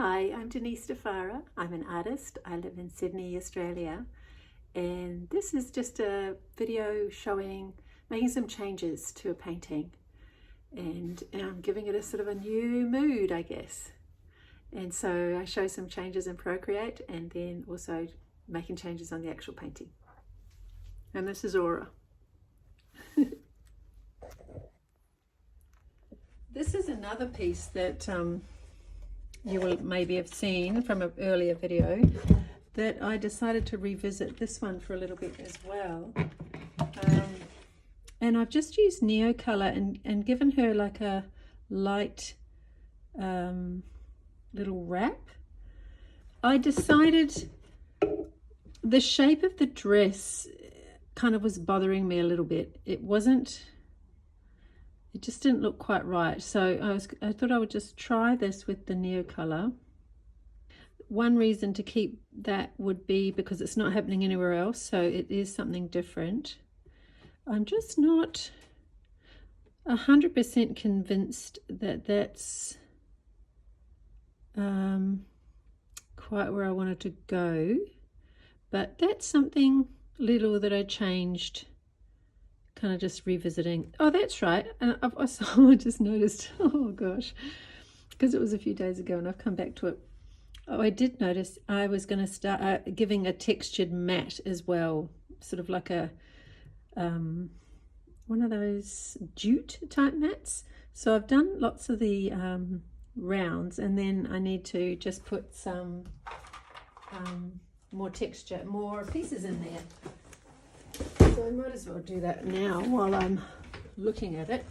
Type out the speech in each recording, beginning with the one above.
Hi, I'm Denise DeFara. I'm an artist. I live in Sydney, Australia, and this is just a video showing making some changes to a painting, and I'm giving it a sort of a new mood, I guess. And so I show some changes in Procreate and then also making changes on the actual painting. And this is Aura. This is another piece that you will maybe have seen from an earlier video that I decided to revisit this one for a little bit as well. And I've just used Neo Color and given her like a light little wrap. I decided the shape of the dress kind of was bothering me a little bit. It just didn't look quite right. So I thought I would just try this with the Neo Color. One reason to keep that would be because it's not happening anywhere else, so it is something different. I'm just not 100% convinced that that's quite where I wanted to go, but that's something little that I changed, kind of just revisiting. Oh, that's right. And I just noticed, oh gosh, because it was a few days ago and I've come back to it. Oh, I did notice I was going to start giving a textured matte as well, sort of like a one of those jute type mats. So I've done lots of the rounds, and then I need to just put some more texture, more pieces in there. So I might as well do that now while I'm looking at it.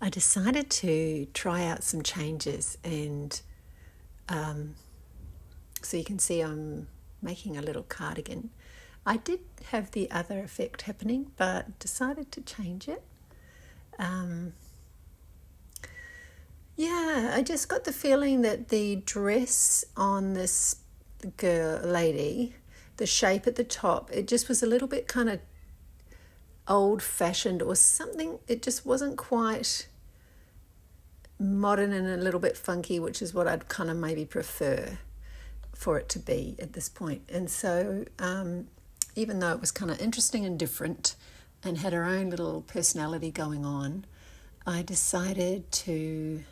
I decided to try out some changes, and so you can see I'm making a little cardigan. I did have the other effect happening, but decided to change it. Yeah, I just got the feeling that the dress on this lady, the shape at the top, it just was a little bit kind of old-fashioned or something. It just wasn't quite modern and a little bit funky, which is what I'd kind of maybe prefer for it to be at this point. And so even though it was kind of interesting and different and had her own little personality going on, I decided to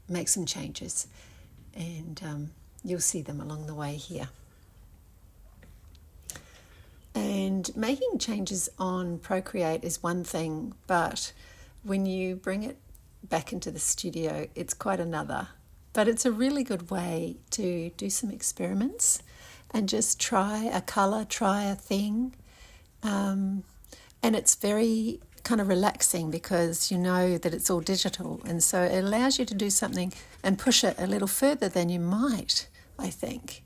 make some changes, and you'll see them along the way here. And making changes on Procreate is one thing, but when you bring it back into the studio, it's quite another. But it's a really good way to do some experiments and just try a color, try a thing. And it's very kind of relaxing because you know that it's all digital. And so it allows you to do something and push it a little further than you might, I think.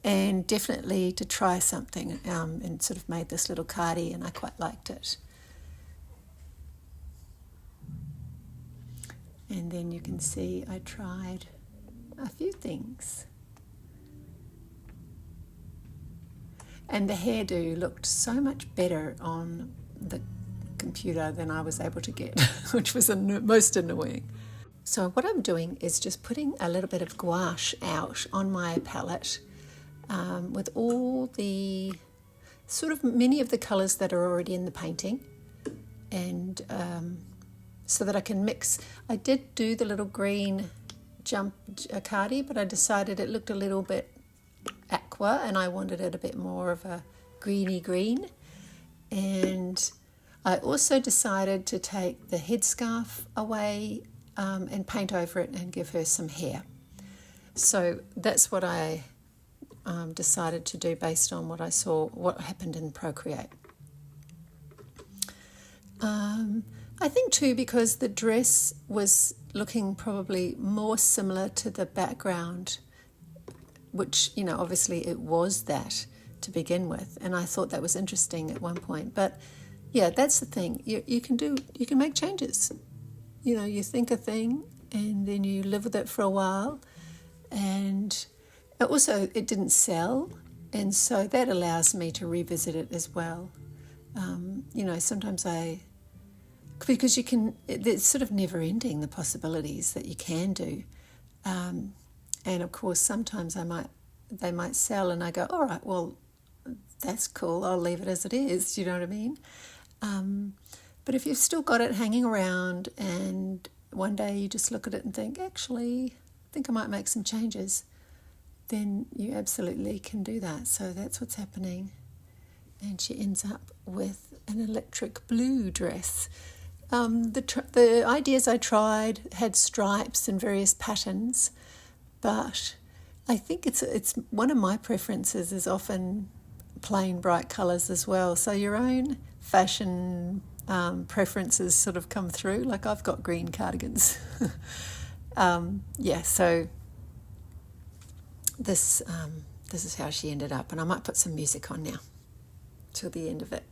And definitely to try something, and sort of made this little cardi, and I quite liked it. And then you can see I tried a few things. And the hairdo looked so much better on the computer than I was able to get, which was most annoying. So what I'm doing is just putting a little bit of gouache out on my palette, with all the sort of many of the colours that are already in the painting, and so that I can mix. I did do the little green jump cardi, but I decided it looked a little bit aqua and I wanted it a bit more of a greeny green, And I also decided to take the headscarf away and paint over it and give her some hair. So that's what I decided to do based on what I saw, what happened in Procreate. I think too, because the dress was looking probably more similar to the background, which, you know, obviously it was that to begin with, and I thought that was interesting at one point. But yeah, that's the thing. You can make changes. You know, you think a thing and then you live with it for a while, and also it didn't sell, and so that allows me to revisit it as well. You know, sometimes because it's sort of never ending, the possibilities that you can do. And of course, sometimes they might sell and I go, all right, well, that's cool, I'll leave it as it is, you know what I mean? But if you've still got it hanging around and one day you just look at it and think, actually, I think I might make some changes, then you absolutely can do that. So that's what's happening. And she ends up with an electric blue dress. The ideas I tried had stripes and various patterns, but I think it's one of my preferences is often plain bright colours as well. So your own fashion preferences sort of come through. Like I've got green cardigans. So this is how she ended up, and I might put some music on now till the end of it.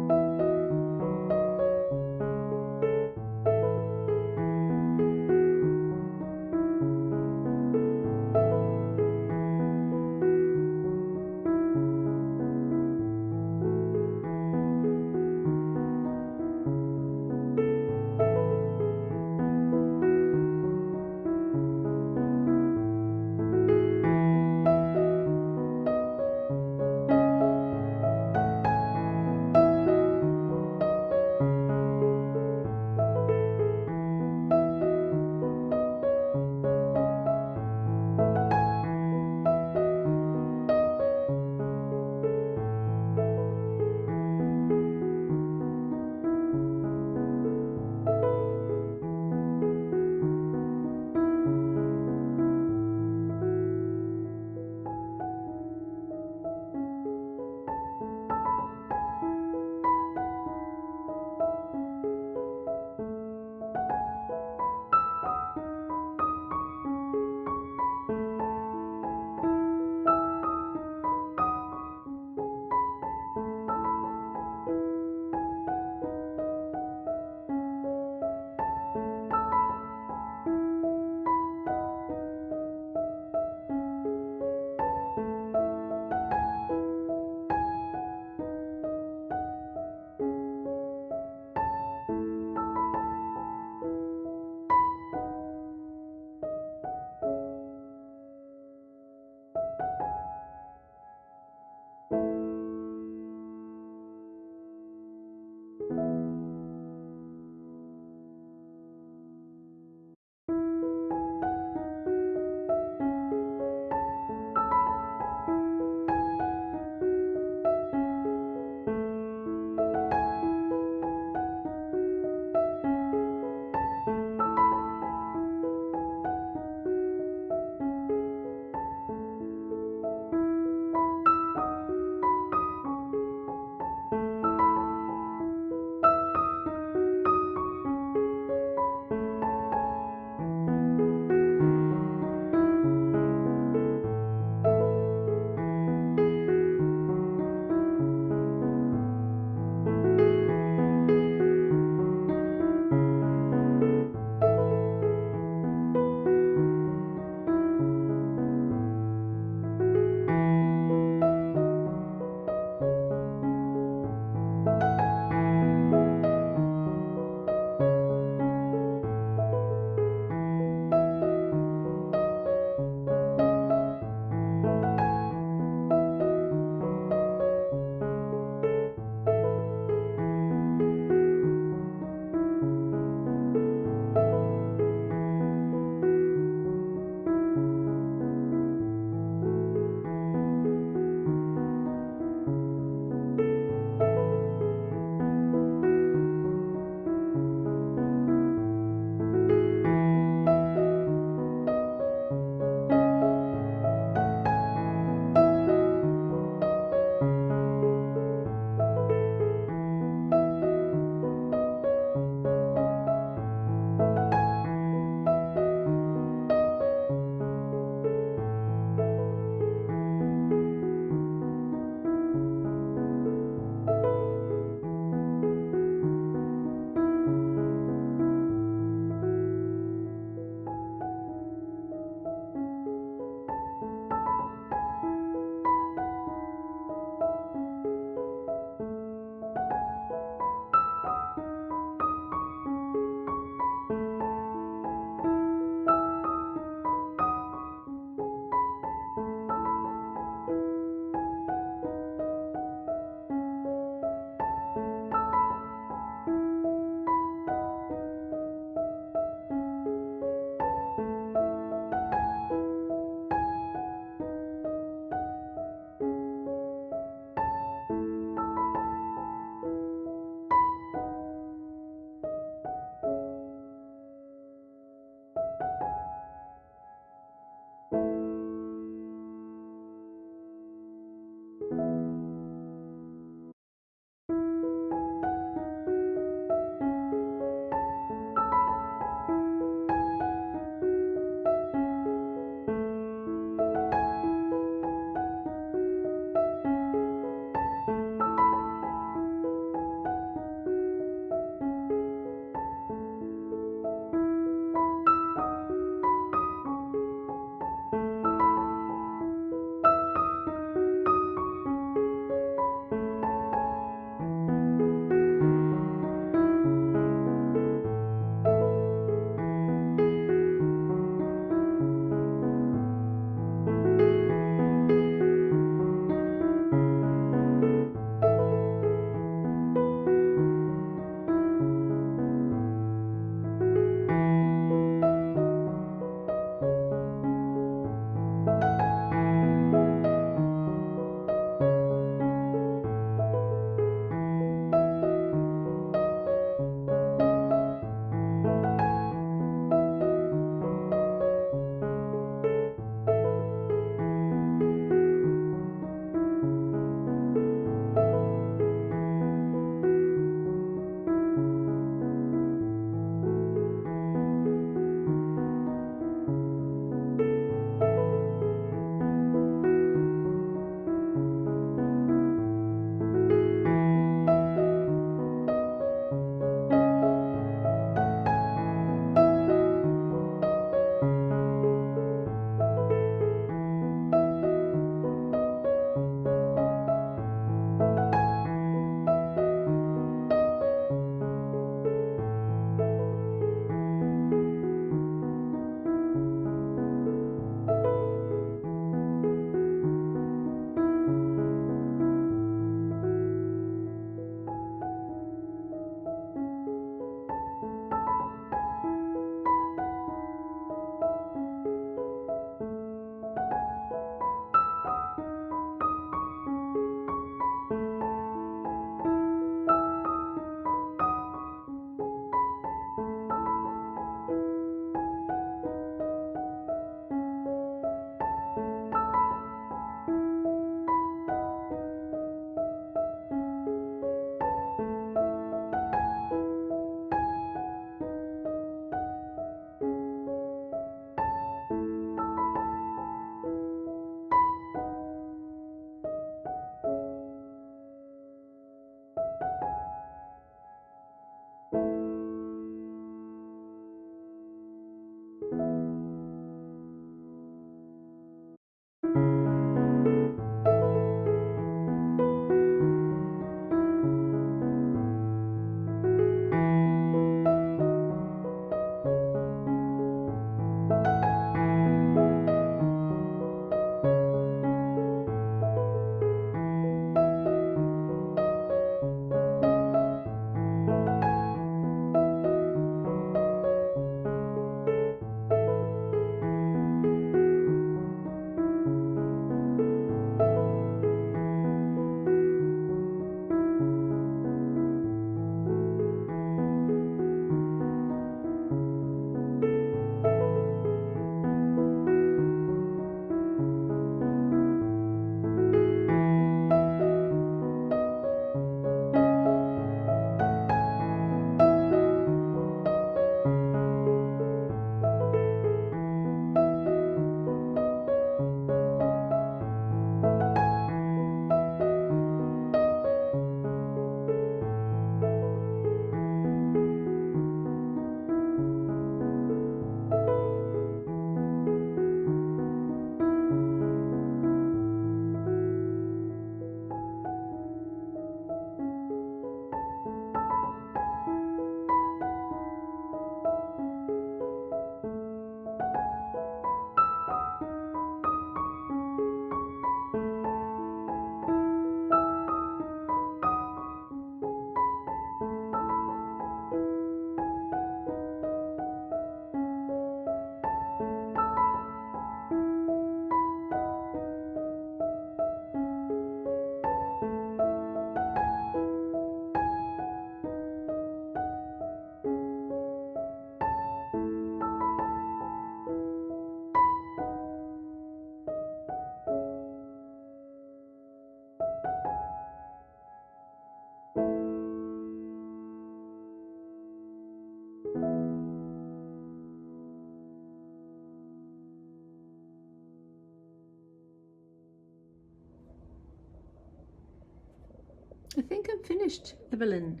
I think I'm finished, Evelyn.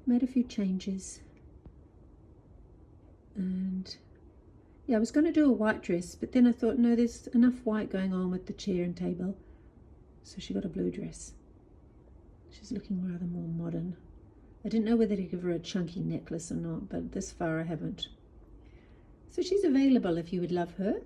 Made a few changes. And yeah, I was going to do a white dress, but then I thought, no, there's enough white going on with the chair and table. So she got a blue dress. She's looking rather more modern. I didn't know whether to give her a chunky necklace or not, but this far I haven't. So she's available if you would love her.